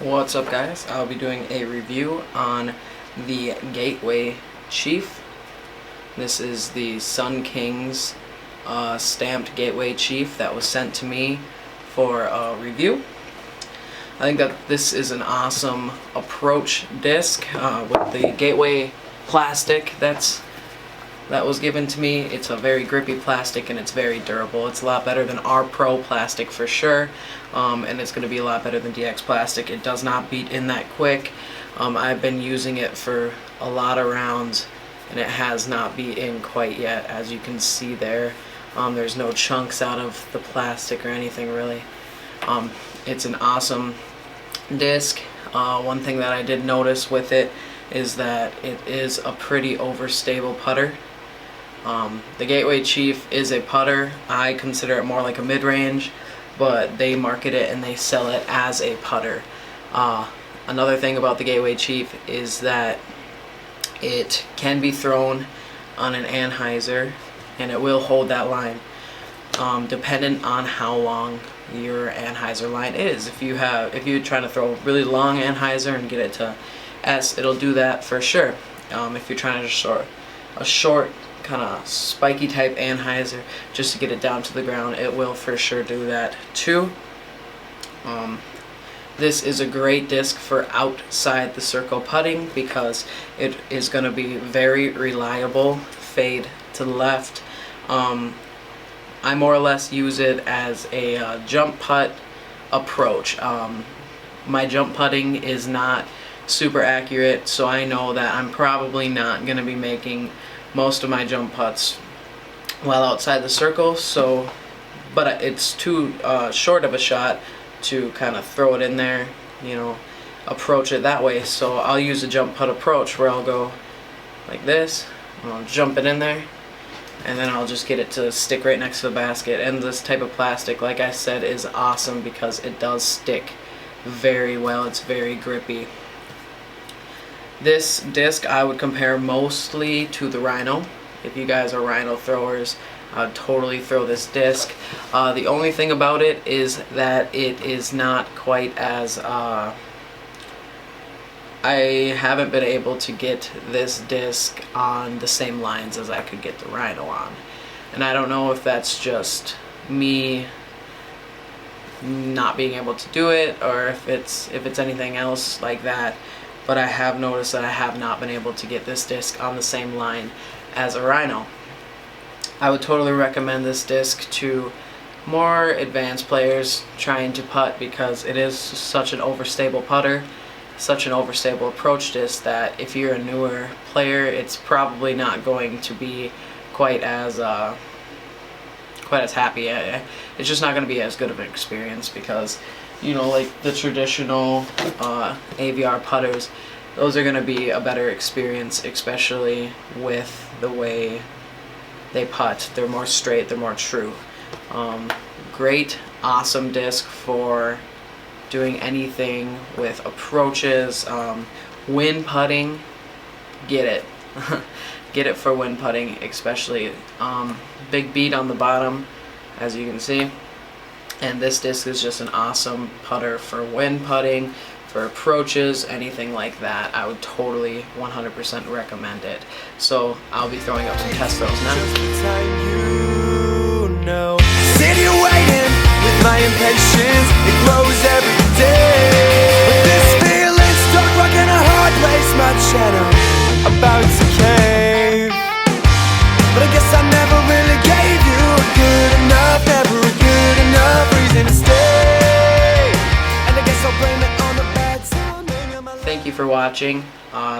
What's up, guys? I'll be doing a review on the Gateway Chief. This is the Sun Kings stamped Gateway Chief that was sent to me for a review. I think that this is an awesome approach disc with the Gateway plastic that was given to me. It's a very grippy plastic and it's very durable. It's a lot better than our Pro plastic for sure, and it's going to be a lot better than DX plastic. It does not beat in that quick. I've been using it for a lot of rounds and it has not beat in quite yet. As you can see there, there's no chunks out of the plastic or anything really. It's an awesome disc. One thing that I did notice with it is that it is a pretty overstable putter. The Gateway Chief is a putter. I consider it more like a mid-range, but they market it and they sell it as a putter. Another thing about the Gateway Chief is that it can be thrown on an anhyzer and it will hold that line, dependent on how long your anhyzer line is. If you're trying to throw a really long anhyzer and get it to S, it'll do that for sure. If you're trying to a short kind of spiky type anhyzer just to get it down to the ground, it will for sure do that too. This is a great disc for outside the circle putting because it is going to be very reliable, fade to the left. I more or less use it as a jump putt approach. My jump putting is not super accurate, so I know that I'm probably not going to be making most of my jump putts while outside the circle, but it's too short of a shot to kind of throw it in there, approach it that way. So I'll use a jump putt approach where I'll go like this, I'll jump it in there, and then I'll just get it to stick right next to the basket. And this type of plastic, like I said, is awesome because it does stick very well. It's very grippy. This disc I would compare mostly to the Rhino. If you guys are Rhino throwers, I would totally throw this disc. The only thing about it is that it is not quite as... I haven't been able to get this disc on the same lines as I could get the Rhino on. And I don't know if that's just me not being able to do it or if it's anything else like that. But I have noticed that I have not been able to get this disc on the same line as a Rhino. I would totally recommend this disc to more advanced players trying to putt because it is such an overstable putter, such an overstable approach disc that if you're a newer player, it's probably not going to be quite as happy. It's just not going to be as good of an experience because like the traditional AVR putters, those are going to be a better experience, especially with the way they putt. They're more straight, they're more true. Great, awesome disc for doing anything with approaches, wind putting. Get it. Get it for wind putting especially. Big bead on the bottom, as you can see. And this disc is just an awesome putter for wind putting, for approaches, anything like that. I would totally 100% recommend it. So I'll be throwing up some test throws now. Sit here waiting with my impatience, it grows every day. But this feeling's stuck like in a hard place, my shadow about to cave. But I guess I never really gave you a good enough, never a good enough reason to stay. And I guess I'll blame it on the bad timing of my life. Thank you for watching.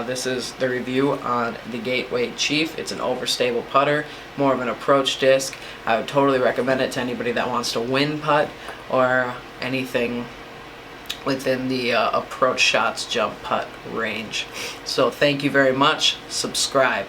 This is the review on the Gateway Chief. It's an overstable putter, more of an approach disc. I would totally recommend it to anybody that wants to wind putt or anything within the approach shots jump putt range. So thank you very much. Subscribe.